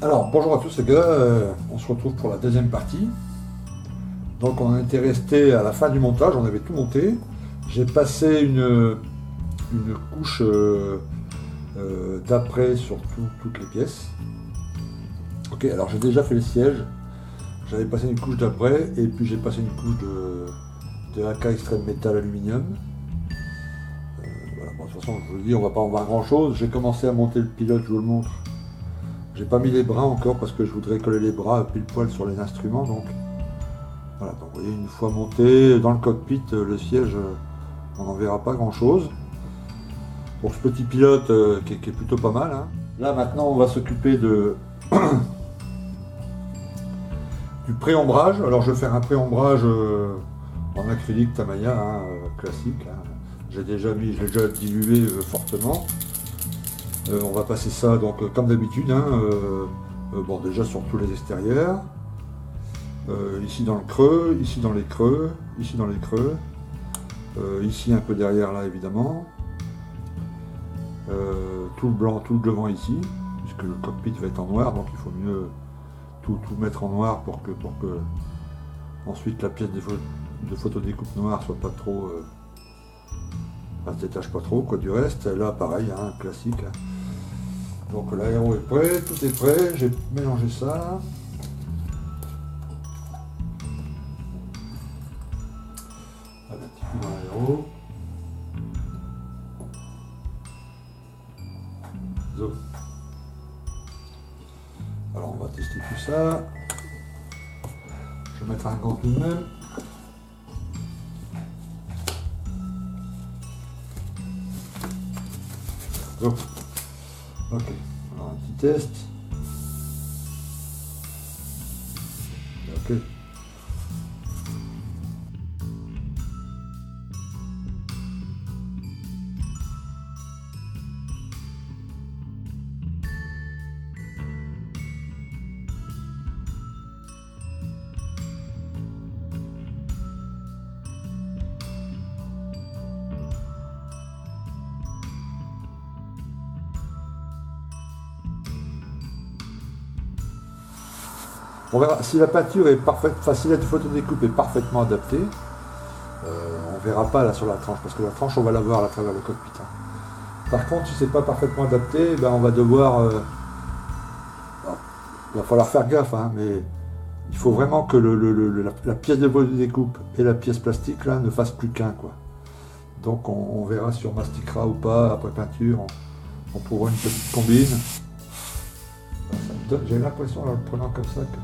Alors, bonjour à tous les gars, on se retrouve pour la deuxième partie. Donc on était resté à la fin du montage, on avait tout monté. J'ai passé une couche d'après sur toutes les pièces. Ok, alors j'ai déjà fait les sièges, j'avais passé une couche d'après et puis j'ai passé une couche de AK extrême métal aluminium. Voilà, bon, de toute façon je vous le dis, on va pas en voir grand chose. J'ai commencé à monter le pilote, je vous le montre. J'ai pas mis les bras encore parce que je voudrais coller les bras pile poil sur les instruments. Donc voilà, donc vous voyez, une fois monté dans le cockpit, le siège, on n'en verra pas grand chose. Pour ce petit pilote qui est plutôt pas mal. Hein. Là maintenant on va s'occuper de du pré-ombrage. Alors je vais faire un pré-ombrage en acrylique Tamiya hein, classique. Hein. Je l'ai déjà dilué fortement. On va passer ça donc comme d'habitude, hein, bon déjà sur tous les extérieurs, ici dans le creux, ici dans les creux, ici dans les creux, ici un peu derrière là évidemment, tout le blanc, tout le devant ici, puisque le cockpit va être en noir, donc il faut mieux tout mettre en noir pour que ensuite la pièce de photodécoupe noire soit pas trop, elle se détache pas trop quoi du reste. Là pareil, hein, classique. Hein. Donc l'aéro est prêt, tout est prêt, j'ai mélangé ça. Allez, un petit coup dans l'aéro. Zo. Alors on va tester tout ça. Je vais mettre un gant tout de même. Zo. Ok, alors un petit test. Ok. On verra si la peinture est parfaite, enfin si la photodécoupe est parfaitement adaptée, on verra pas là sur la tranche, parce que la tranche on va la voir à travers le cockpit. Hein. Par contre, si c'est pas parfaitement adapté, ben, on va devoir, il va falloir faire gaffe, hein, mais il faut vraiment que la pièce de photodécoupe et la pièce plastique là ne fassent plus qu'un quoi. Donc on verra si on masticera ou pas après peinture, on trouvera une petite combine. J'ai l'impression en le prenant comme ça que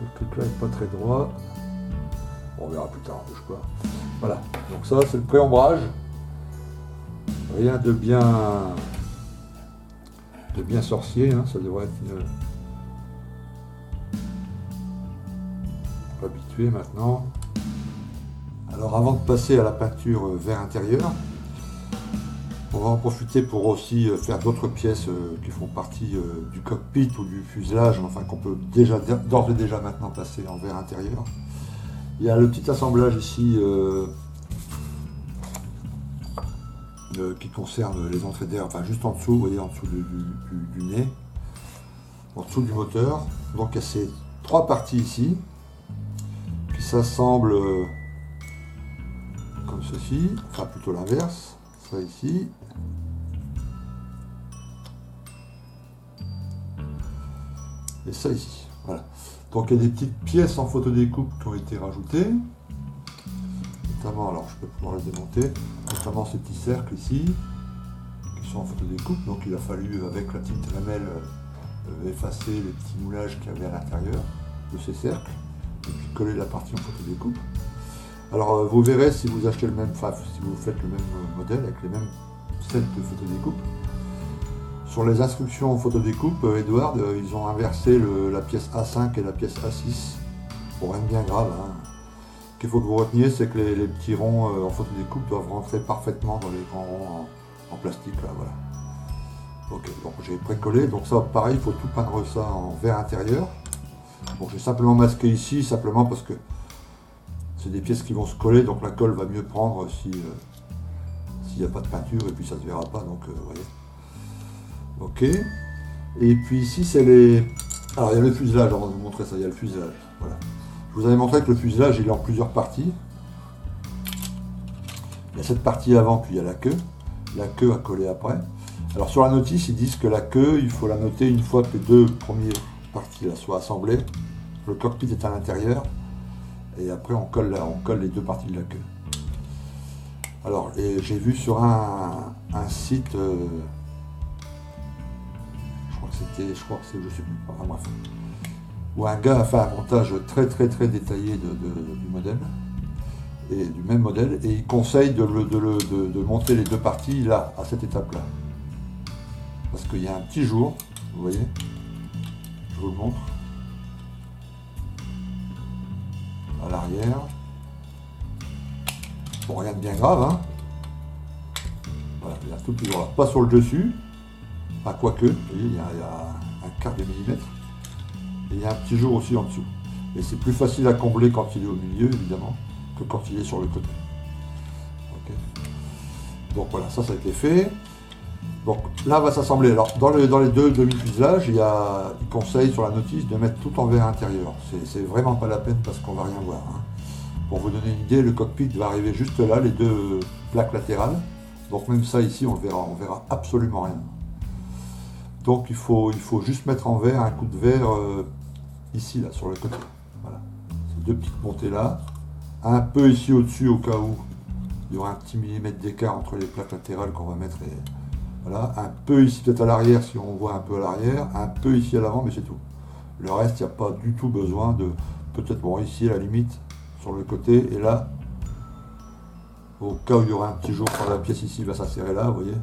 le truc là n'est pas très droit. Bon, on verra plus tard, on bouge pas. Voilà, donc ça c'est le pré-ombrage. Rien de bien sorcier, hein. Ça devrait être habitué maintenant. Alors avant de passer à la peinture vert intérieur, on va en profiter pour aussi faire d'autres pièces qui font partie du cockpit ou du fuselage, enfin qu'on peut déjà d'ores et déjà maintenant passer en verre intérieur. Il y a le petit assemblage ici qui concerne les entrées d'air, enfin juste en dessous, vous voyez, en dessous du nez, en dessous du moteur. Donc il y a ces trois parties ici qui s'assemblent comme ceci, enfin plutôt l'inverse. Ça ici. Et ça ici. Voilà. Donc il y a des petites pièces en photodécoupe qui ont été rajoutées. Notamment, alors je peux pouvoir les démonter, notamment ces petits cercles ici, qui sont en photodécoupe. Donc il a fallu, avec la petite Dremel, effacer les petits moulages qu'il y avait à l'intérieur de ces cercles, et puis coller la partie en photodécoupe. Alors vous verrez si vous achetez le même, enfin si vous faites le même modèle avec les mêmes sets de photodécoupe. Sur les instructions en photodécoupe, Edward, ils ont inversé la pièce A5 et la pièce A6. Pour rien de bien grave. Hein. Ce qu'il faut que vous reteniez, c'est que les petits ronds en photodécoupe doivent rentrer parfaitement dans les grands ronds en plastique. Là, voilà. Ok, donc j'ai précollé. Donc ça, pareil, il faut tout peindre ça en verre intérieur. Bon, j'ai simplement masqué ici, simplement parce que c'est des pièces qui vont se coller, donc la colle va mieux prendre s'il n'y a pas de peinture, et puis ça ne se verra pas, donc vous voyez. Ok. Et puis ici, c'est les... Alors, il y a le fuselage, avant de vous montrer ça, il y a le fuselage. Voilà. Je vous avais montré que le fuselage, il est en plusieurs parties. Il y a cette partie avant, puis il y a la queue à coller après. Alors sur la notice, ils disent que la queue, il faut la noter une fois que les deux premières parties là, soient assemblées. Le cockpit est à l'intérieur, et après on colle les deux parties de la queue. Alors, j'ai vu sur un site, je crois que c'est, je sais plus, enfin bref, où un gars a fait un montage très détaillé du modèle, et du même modèle, et il conseille de monter les deux parties là, à cette étape-là. Parce qu'il y a un petit jour, vous voyez, je vous le montre, à l'arrière, bon, rien de bien grave, hein. Voilà, il y a tout petit jour là, pas sur le dessus, enfin quoique, vous voyez, il y a un quart de millimètre, et il y a un petit jour aussi en dessous. Et c'est plus facile à combler quand il est au milieu, évidemment, que quand il est sur le côté. Okay. Donc voilà, ça a été fait. Donc là, on va s'assembler. Alors, dans les deux demi-fuselages, il conseille sur la notice de mettre tout en verre intérieur. C'est vraiment pas la peine parce qu'on va rien voir. Hein. Pour vous donner une idée, le cockpit va arriver juste là, les deux plaques latérales. Donc même ça ici, on verra absolument rien. Donc il faut juste mettre en verre un coup de verre ici, là, sur le côté. Voilà. Ces deux petites montées là. Un peu ici au-dessus au cas où il y aura un petit millimètre d'écart entre les plaques latérales qu'on va mettre. Voilà, un peu ici peut-être à l'arrière si on voit un peu à l'arrière, un peu ici à l'avant, mais c'est tout. Le reste, il n'y a pas du tout besoin de... Peut-être, bon, ici à la limite, sur le côté, et là, au cas où il y aura un petit jour quand la pièce ici va s'insérer là, vous voyez.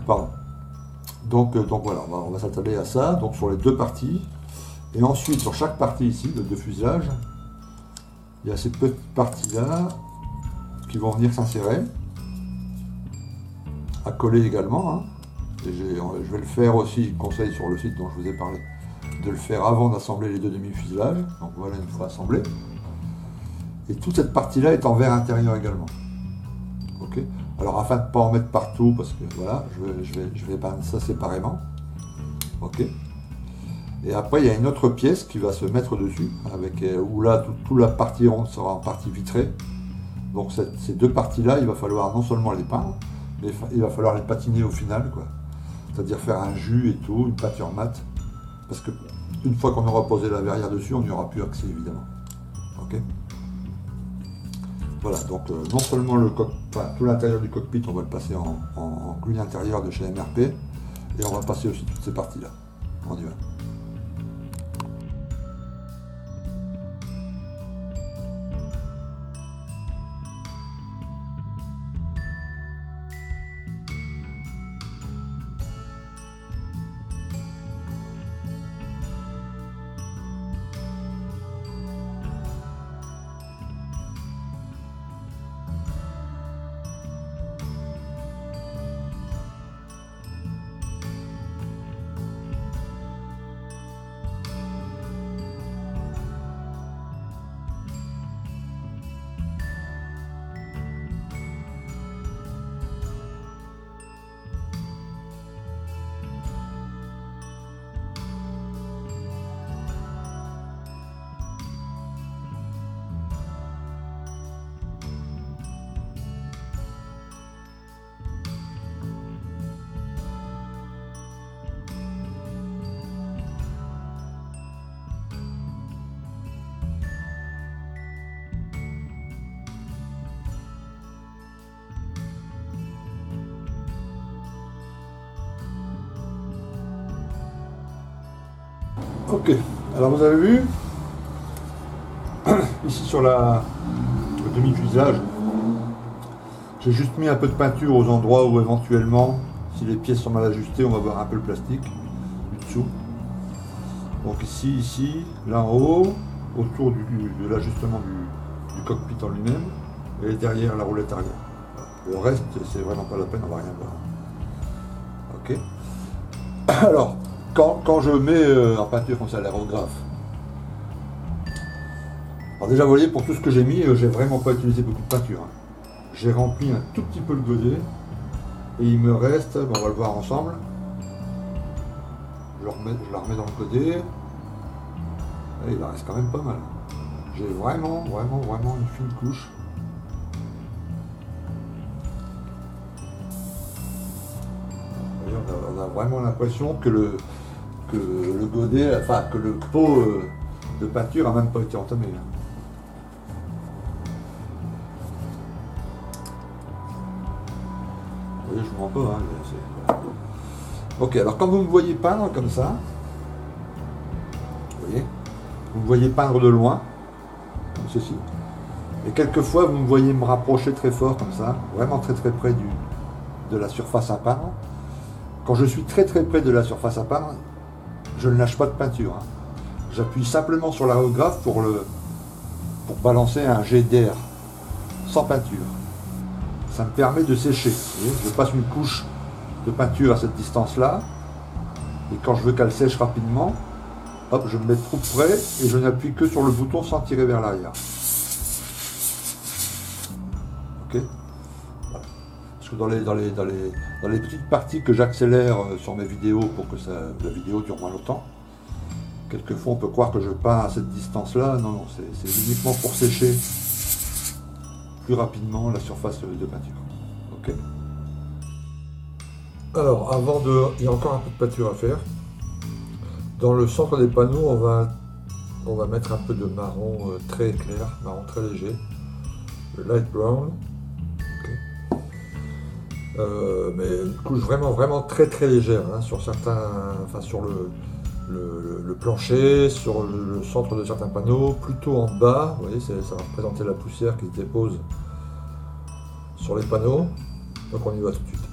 Pardon. Donc voilà, on va s'atteler à ça, donc sur les deux parties. Et ensuite, sur chaque partie ici, de fuselage, il y a ces petites parties-là qui vont venir s'insérer. À coller également, hein. Et je vais le faire aussi, conseil sur le site dont je vous ai parlé, de le faire avant d'assembler les deux demi-fuselages. Donc voilà, une fois assemblé. Et toute cette partie-là est en verre intérieur également. Ok. Alors afin de ne pas en mettre partout, parce que voilà, je vais peindre ça séparément. Ok. Et après, il y a une autre pièce qui va se mettre dessus, avec où là, toute la partie ronde sera en partie vitrée. Donc ces deux parties-là, il va falloir non seulement les peindre, mais il va falloir les patiner au final, quoi. C'est-à-dire faire un jus et tout, une peinture mate. Parce que une fois qu'on aura posé la verrière dessus, on n'y aura plus accès, évidemment. Ok. Voilà, donc non seulement tout l'intérieur du cockpit, on va le passer en glue intérieure de chez MRP, et on va passer aussi toutes ces parties-là. On y va. Ok, alors vous avez vu, ici sur le demi-fuselage, j'ai juste mis un peu de peinture aux endroits où éventuellement, si les pièces sont mal ajustées, on va voir un peu le plastique du dessous. Donc ici, là en haut, autour de l'ajustement du cockpit en lui-même, et derrière la roulette arrière. Le reste, c'est vraiment pas la peine, on va rien voir. Ok. Alors, quand je mets en peinture comme ça l'aérographe, alors déjà vous voyez, pour tout ce que j'ai mis, j'ai vraiment pas utilisé beaucoup de peinture. Hein. J'ai rempli un tout petit peu le godet, et il me reste, bon, on va le voir ensemble, je la remets dans le godet. Et il en reste quand même pas mal. J'ai vraiment une fine couche. Vous voyez, on a vraiment l'impression que le godet, enfin que le pot de peinture a même pas été entamé. Vous voyez, je mens pas. Voilà. Ok, alors quand vous me voyez peindre comme ça, vous voyez, vous me voyez peindre de loin, comme ceci. Et quelquefois, vous me voyez me rapprocher très fort comme ça, vraiment très près de la surface à peindre. Quand je suis très près de la surface à peindre, je ne lâche pas de peinture. J'appuie simplement sur l'aérographe pour balancer un jet d'air sans peinture. Ça me permet de sécher. Vous voyez, je passe une couche de peinture à cette distance-là, et quand je veux qu'elle sèche rapidement, hop, je me mets trop près et je n'appuie que sur le bouton sans tirer vers l'arrière. Ok. Voilà. Parce que dans les petites parties que j'accélère sur mes vidéos pour que la vidéo dure moins longtemps, quelquefois on peut croire que je peins à cette distance-là. Non, c'est uniquement pour sécher plus rapidement la surface de peinture. Ok. Alors, il y a encore un peu de peinture à faire. Dans le centre des panneaux, on va mettre un peu de marron très clair, marron très léger, le light brown. Okay. Mais une couche vraiment très légère sur certains, enfin sur le plancher, sur le centre de certains panneaux, plutôt en bas. Vous voyez, ça va représenter la poussière qui se dépose sur les panneaux. Donc on y va tout de suite.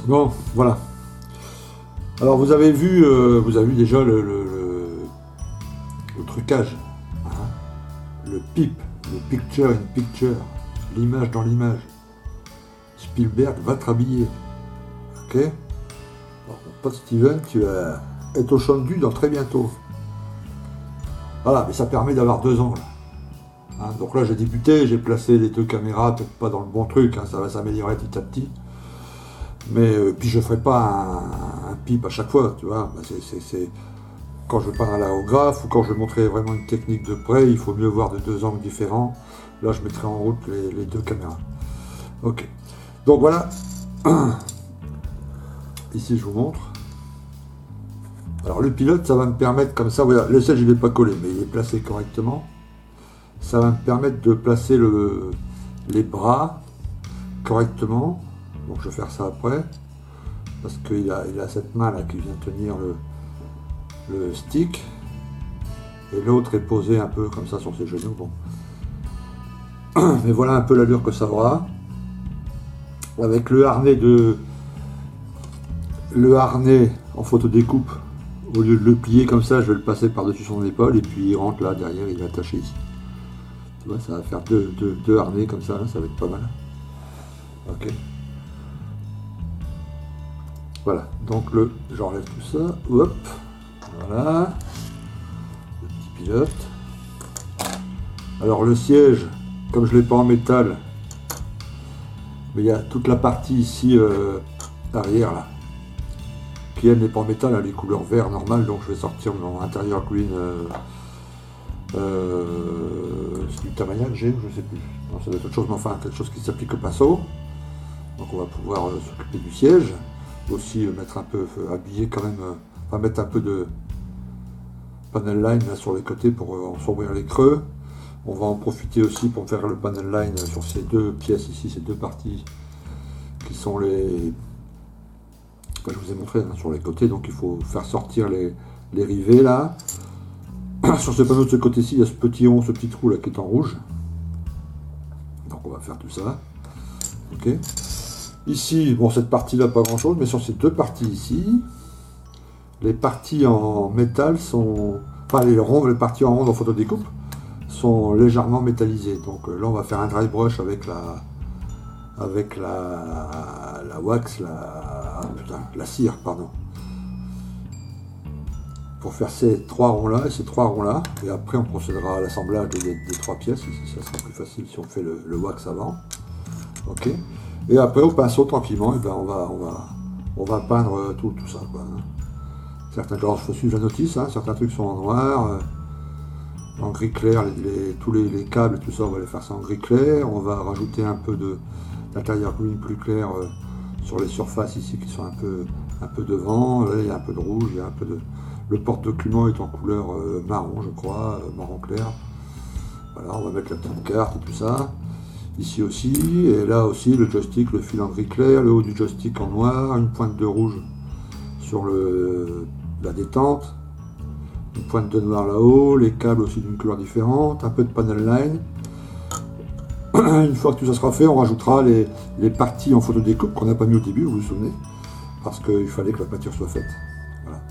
Bon, voilà. Alors vous avez vu déjà le trucage, le PIP, le picture in picture, l'image dans l'image. Spielberg va te rhabiller. Ok. Alors, mon pote Steven, tu vas être au Chondu dans très bientôt. Voilà, mais ça permet d'avoir 2 angles. Donc là j'ai débuté, j'ai placé les 2 caméras, peut-être pas dans le bon truc, ça va s'améliorer petit à petit. Mais puis je ne ferai pas un pipe à chaque fois, tu vois. C'est quand je peins à l'aérographe ou quand je montrerai vraiment une technique de près, il faut mieux voir de 2 angles différents. Là, je mettrai en route les 2 caméras. Ok. Donc voilà. Ici, je vous montre. Alors le pilote, ça va me permettre comme ça. Voilà, le sel, je ne l'ai pas collé, mais il est placé correctement. Ça va me permettre de placer les bras correctement. Donc je vais faire ça après, parce qu'il a cette main là qui vient tenir le stick, et l'autre est posé un peu comme ça sur ses genoux. Bon. Mais voilà un peu l'allure que ça aura. Avec le harnais en photodécoupe, au lieu de le plier comme ça, je vais le passer par-dessus son épaule et puis il rentre là derrière, il est attaché ici. Tu vois, ça va faire deux harnais comme ça, là, ça va être pas mal. Ok. Voilà, donc j'enlève tout ça, hop, voilà, le petit pilote. Alors le siège, comme je ne l'ai pas en métal, mais il y a toute la partie ici arrière là, qui elle n'est pas en métal, elle est couleur vert normal, donc je vais sortir mon intérieur green, c'est du Tamiya que j'ai, je sais plus, non, ça doit être autre chose, mais enfin quelque chose qui s'applique au pinceau. Donc on va pouvoir s'occuper du siège, aussi mettre un peu, habiller quand même, enfin mettre un peu de panel line là sur les côtés pour s'ouvrir les creux. On va en profiter aussi pour faire le panel line sur ces deux pièces ici, ces deux parties qui sont les... Enfin, je vous ai montré hein, sur les côtés, donc il faut faire sortir les rivets là. Sur ce panneau de ce côté-ci, il y a ce petit rond, ce petit trou là qui est en rouge. Donc on va faire tout ça. Ok. Ici, bon, cette partie-là, pas grand-chose, mais sur ces deux parties ici, les parties en métal sont... Enfin, les parties en ronde en photodécoupe sont légèrement métallisées. Donc là, on va faire un dry brush avec la wax, la cire, pardon. Pour faire ces trois ronds-là et ces trois ronds-là. Et après, on procédera à l'assemblage des trois pièces. Ça sera plus facile si on fait le wax avant. Ok. Et après, au pinceau, tranquillement, et ben on va peindre tout ça. Quoi, hein. Certains, alors, il faut suivre la notice, hein, certains trucs sont en noir, en gris clair, tous les câbles et tout ça, on va les faire ça en gris clair. On va rajouter un peu d'intérieur green plus clair sur les surfaces ici qui sont un peu devant. Là, il y a un peu de rouge, il y a un peu de... Le porte-document est en couleur marron, je crois, marron clair. Voilà, on va mettre la petite carte et tout ça. Ici aussi, et là aussi, le joystick, le fil en gris clair, le haut du joystick en noir, une pointe de rouge sur la détente, une pointe de noir là-haut, les câbles aussi d'une couleur différente, un peu de panel line. Une fois que tout ça sera fait, on rajoutera les parties en photodécoupe qu'on n'a pas mis au début, vous vous souvenez, parce qu'il fallait que la peinture soit faite. Voilà.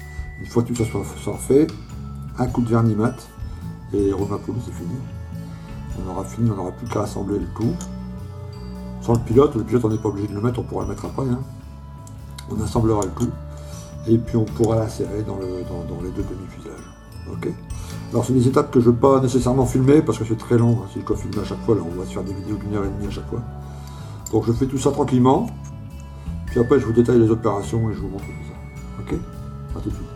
Une fois que tout ça sera fait, un coup de vernis mat, et Romain Poulou, c'est fini. On aura fini, on n'aura plus qu'à assembler le tout. Sans le pilote on n'est pas obligé de le mettre, on pourra le mettre après. Hein. On assemblera le tout. Et puis on pourra l'insérer dans les deux demi-fusages. Ok. Alors c'est des étapes que je ne veux pas nécessairement filmer parce que c'est très long. Hein. Si je dois filmer à chaque fois, là on va se faire des vidéos d'1h30 à chaque fois. Donc je fais tout ça tranquillement. Puis après je vous détaille les opérations et je vous montre tout ça. Ok. À tout de suite.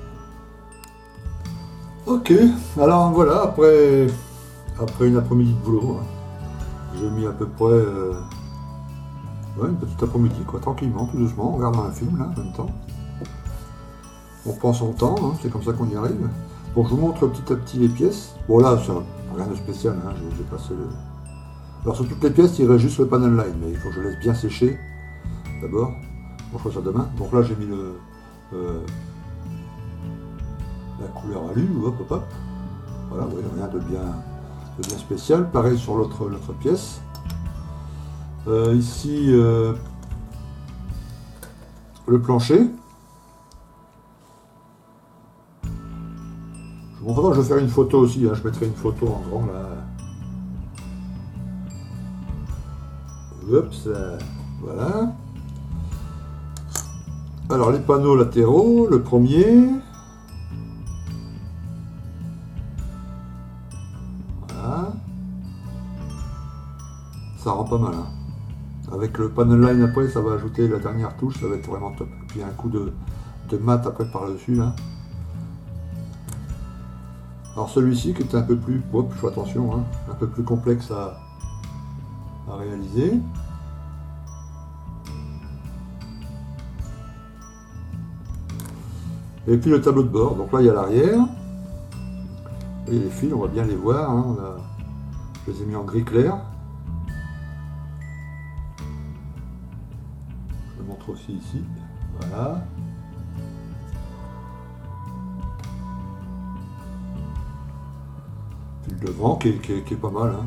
Ok. Alors voilà, après une après-midi de boulot, hein, j'ai mis à peu près une petite après-midi, quoi, tranquillement, tout doucement, en regardant un film, là, en même temps. On prend son temps, hein, c'est comme ça qu'on y arrive. Bon, je vous montre petit à petit les pièces. Bon, là, c'est rien de spécial, hein, j'ai passé le... Alors, sur toutes les pièces, il reste juste le panel line, mais il faut que je laisse bien sécher, d'abord. On fera ça demain. Donc là, j'ai mis la couleur alu, hop, hop, hop. Voilà, vous voyez, rien de bien spécial. Pareil sur l'autre pièce. Ici, le plancher. Je vous montre, je vais faire une photo aussi. Hein. Je mettrai une photo en grand là. Hop, ça, voilà. Alors les panneaux latéraux, le premier. Ça rend pas mal. Hein. Avec le panel line après, ça va ajouter la dernière touche, ça va être vraiment top. Et puis un coup de mat après par-dessus là. Alors celui-ci qui est un peu plus, je fais attention, hein, un peu plus complexe à réaliser. Et puis le tableau de bord, donc là il y a l'arrière. Et les fils, on va bien les voir, hein, je les ai mis en gris clair. Je le montre aussi ici, voilà. Puis le devant qui est pas mal. Hein.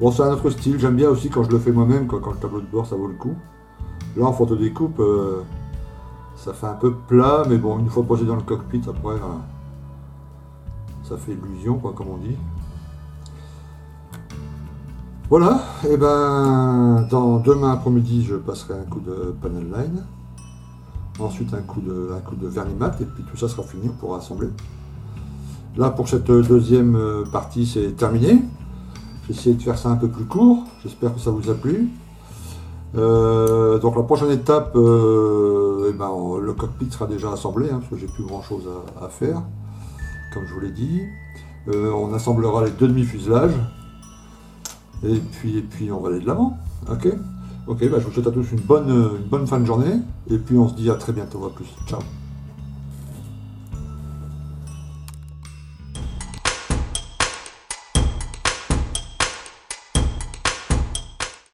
Bon, c'est un autre style, j'aime bien aussi quand je le fais moi-même, quand le tableau de bord ça vaut le coup. Là en photo découpe, ça fait un peu plat, mais bon, une fois posé dans le cockpit, après, ça fait illusion, quoi, comme on dit. Voilà, et ben, demain après-midi, je passerai un coup de panel line. Ensuite, un coup de vernimat, et puis tout ça sera fini, on pourra assembler. Là, pour cette deuxième partie, c'est terminé. J'ai essayé de faire ça un peu plus court, j'espère que ça vous a plu. Donc la prochaine étape, le cockpit sera déjà assemblé, parce que j'ai plus grand chose à faire, comme je vous l'ai dit. On assemblera les 2 demi-fuselages, et puis on va aller de l'avant. Ok, je vous souhaite à tous une bonne fin de journée, et puis on se dit à très bientôt, à plus, ciao.